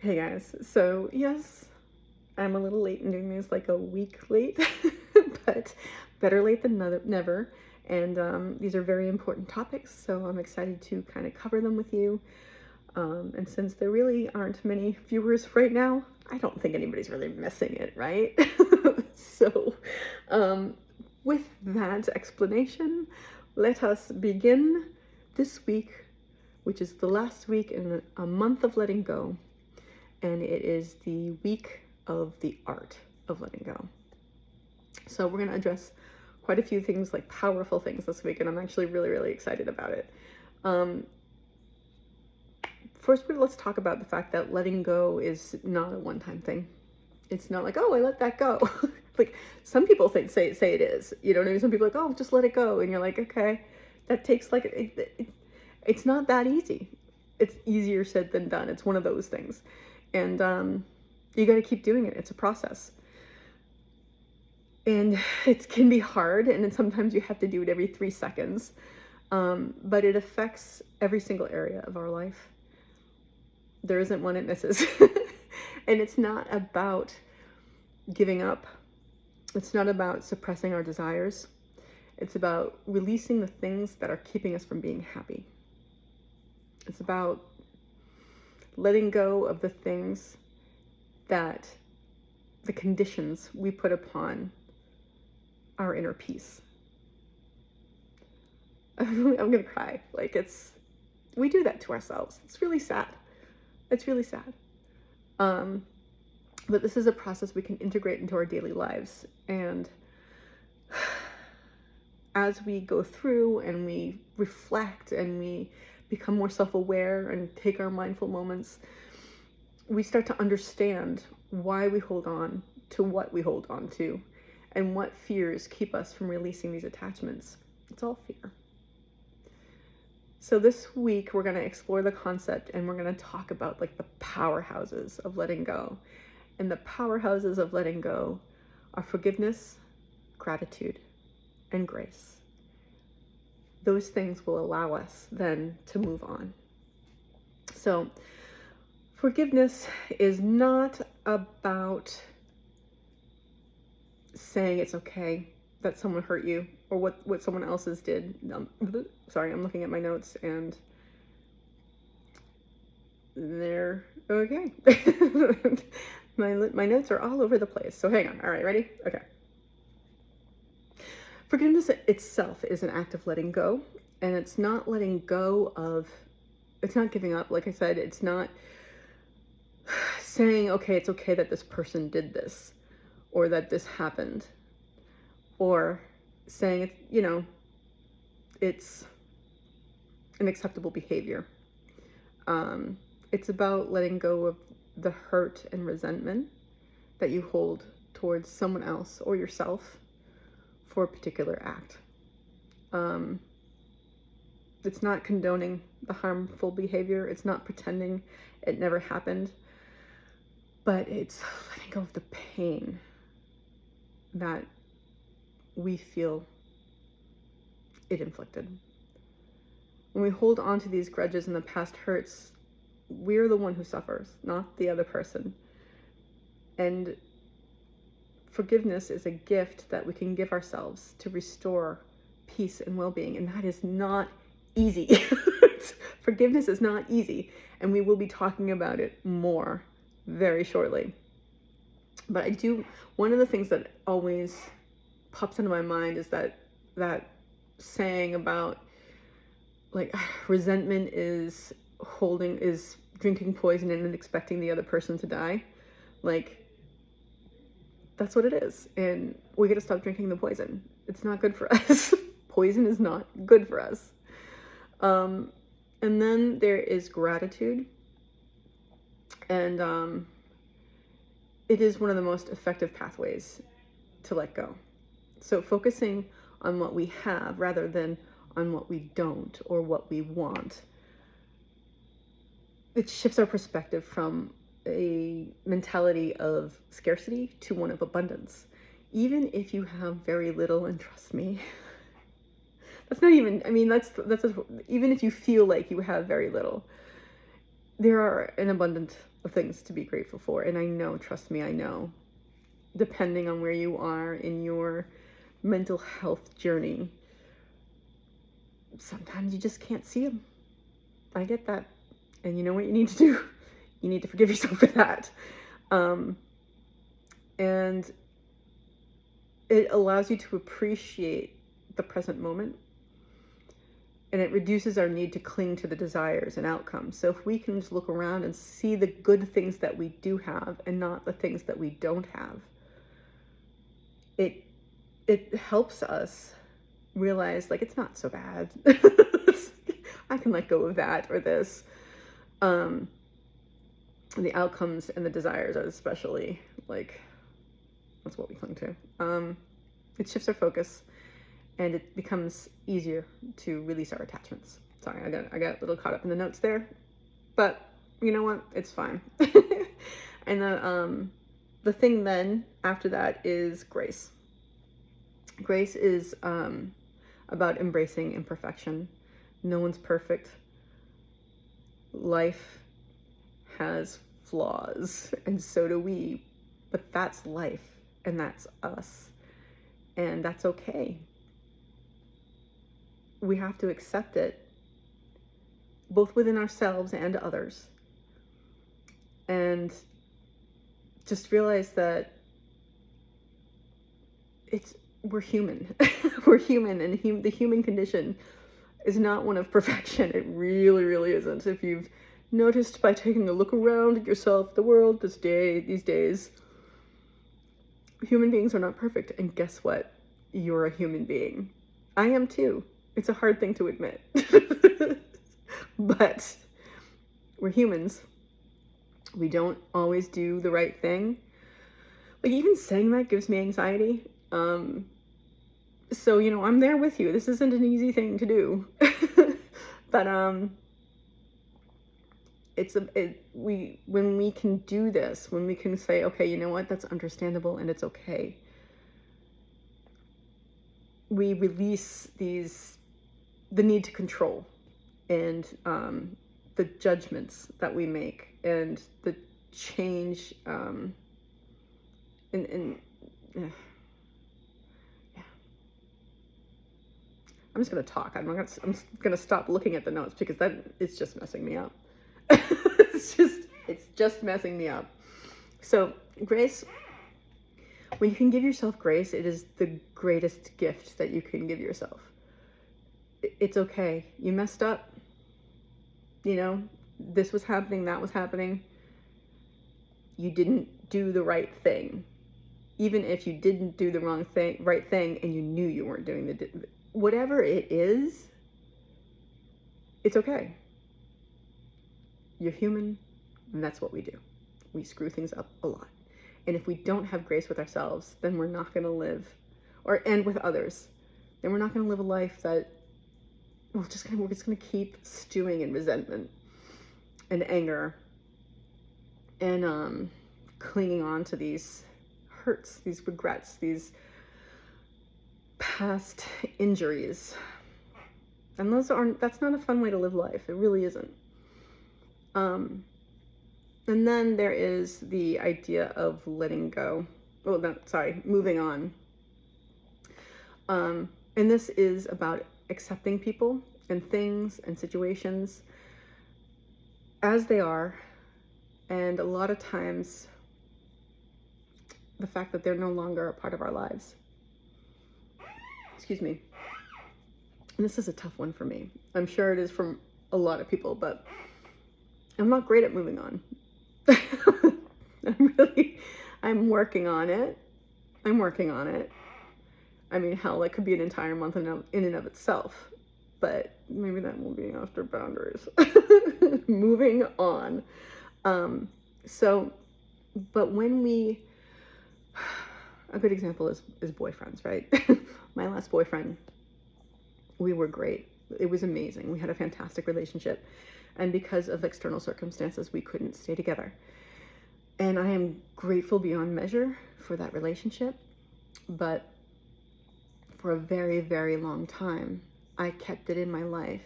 Hey guys, so yes, I'm a little late in doing this, like a week late, but better late than never. And these are very important topics, so I'm excited to kind of cover them with you. And since there really aren't many viewers right now, I don't think anybody's really missing it, right? So, um, with that explanation, let us begin this week, which is the last week in a month of letting go, and it is the week of the art of letting go. So we're going to address quite a few things, like powerful things this week, and I'm actually really, really excited about it. First, let's talk about the fact that letting go is not a one-time thing. It's not like, oh, I let that go. Like some people say it is. You know what I mean? Some people are like, oh, just let it go, and you're like, okay, that takes like it's not that easy. It's easier said than done. It's one of those things. And you got to keep doing it. It's a process. And it can be hard, and then sometimes you have to do it every 3 seconds. But it affects every single area of our life. There isn't one it misses. And it's not about giving up. It's not about suppressing our desires. It's about releasing the things that are keeping us from being happy. It's about letting go of the things that the conditions we put upon our inner peace. I'm gonna cry. Like we do that to ourselves. It's really sad. It's really sad. But this is a process we can integrate into our daily lives. And as we go through and we reflect and we become more self-aware and take our mindful moments, we start to understand why we hold on to what we hold on to and what fears keep us from releasing these attachments. It's all fear. So this week we're going to explore the concept, and we're going to talk about like the powerhouses of letting go. And the powerhouses of letting go are forgiveness, gratitude, and grace. Those things will allow us then to move on. So forgiveness is not about saying it's okay that someone hurt you or what someone else's did. Sorry, I'm looking at my notes and they're okay. My notes are all over the place. So hang on. All right, ready? Okay. Forgiveness itself is an act of letting go, and it's not letting go of, it's not giving up. Like I said, it's not saying, okay, it's okay that this person did this or that this happened, or saying, it's an acceptable behavior. It's about letting go of the hurt and resentment that you hold towards someone else or yourself for a particular act. It's not condoning the harmful behavior. It's not pretending it never happened, but it's letting go of the pain that we feel it inflicted. When we hold on to these grudges and the past hurts, we're the one who suffers, not the other person. And forgiveness is a gift that we can give ourselves to restore peace and well-being, and that is not easy. Forgiveness is not easy, and we will be talking about it more very shortly. But one of the things that always pops into my mind is that saying about like resentment is drinking poison and expecting the other person to die. Like, that's what it is. And we got to stop drinking the poison. It's not good for us. Poison is not good for us. And then there is gratitude. And it is one of the most effective pathways to let go. So focusing on what we have rather than on what we don't or what we want, it shifts our perspective from a mentality of scarcity to one of abundance. Even if you have very little, and trust me, that's not even, I mean, that's even if you feel like you have very little, there are an abundance of things to be grateful for. And I know, trust me, I know, depending on where you are in your mental health journey, sometimes you just can't see them. I get that. And you know what you need to do? You need to forgive yourself for that. And it allows you to appreciate the present moment. And it reduces our need to cling to the desires and outcomes. So if we can just look around and see the good things that we do have and not the things that we don't have, it helps us realize, like, it's not so bad. I can let go of that or this. The outcomes and the desires are especially, like, that's what we cling to. It shifts our focus, and it becomes easier to release our attachments. Sorry, I got a little caught up in the notes there, but you know what? It's fine. And the thing then after that is grace. Grace is about embracing imperfection. No one's perfect. Life has flaws, and so do we. But that's life, and that's us, and that's okay. We have to accept it, both within ourselves and others, and just realize that we're human. We're human, and the human condition is not one of perfection. It really, really isn't. If you've noticed by taking a look around at yourself, the world, these days, human beings are not perfect. And guess what? You're a human being. I am too. It's a hard thing to admit. But we're humans. We don't always do the right thing. Like, even saying that gives me anxiety. So, I'm there with you. This isn't an easy thing to do. But when we can do this, when we can say, okay, you know what, that's understandable and it's okay, we release the need to control, and the judgments that we make, and the change yeah. I'm just gonna talk. I'm gonna stop looking at the notes because it's just messing me up. it's just messing me up. So grace, when you can give yourself grace, it is the greatest gift that you can give yourself. It's okay. You messed up. This was happening, that was happening. You didn't do the right thing. Even if you didn't do the right thing, and you knew you weren't doing whatever it is, it's okay. You're human, and that's what we do. We screw things up a lot. And if we don't have grace with ourselves, then we're not going to live, and with others, then we're not going to live a life that we're just going to keep stewing in resentment and anger and clinging on to these hurts, these regrets, these past injuries. And that's not a fun way to live life. It really isn't. And then there is the idea of letting go. Moving on. And this is about accepting people and things and situations as they are. And a lot of times, the fact that they're no longer a part of our lives. Excuse me. And this is a tough one for me. I'm sure it is from a lot of people, but I'm not great at moving on. I'm working on it. I mean, hell, that could be an entire month in and of itself, but maybe that will be after boundaries. Moving on. But when a good example is boyfriends, right? My last boyfriend, we were great. It was amazing. We had a fantastic relationship. And because of external circumstances, we couldn't stay together. And I am grateful beyond measure for that relationship. But for a very, very long time, I kept it in my life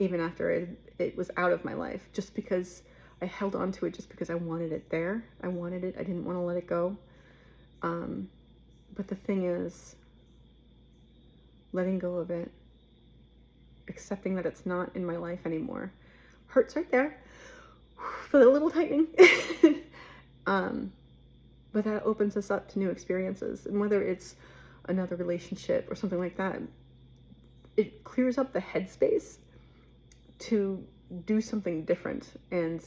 even after it was out of my life, just because I held on to it, just because I wanted it there. I wanted it. I didn't want to let it go. But the thing is, letting go of it, accepting that it's not in my life anymore, hurts right there for the little tightening. But that opens us up to new experiences. And whether it's another relationship or something like that, it clears up the headspace to do something different. And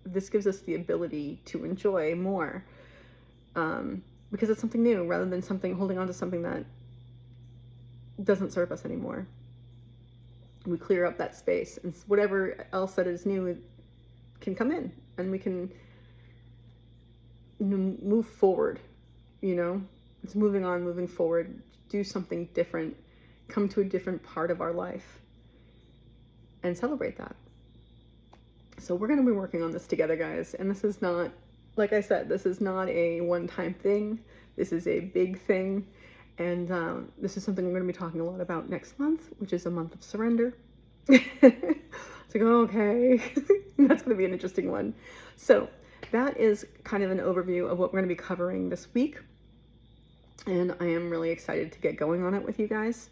this gives us the ability to enjoy more, because it's something new rather than holding on to something that doesn't serve us anymore. We clear up that space, and whatever else that is new can come in, and we can move forward. It's moving on, moving forward, do something different, come to a different part of our life, and celebrate that. So we're going to be working on this together, guys. And this is not, like I said, this is not a one-time thing. This is a big thing. And this is something we're going to be talking a lot about next month, which is a month of surrender. It's like, okay, that's going to be an interesting one. So that is kind of an overview of what we're going to be covering this week. And I am really excited to get going on it with you guys.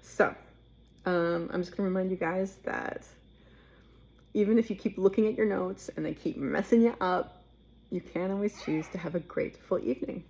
So I'm just going to remind you guys that even if you keep looking at your notes and they keep messing you up, you can always choose to have a grateful evening.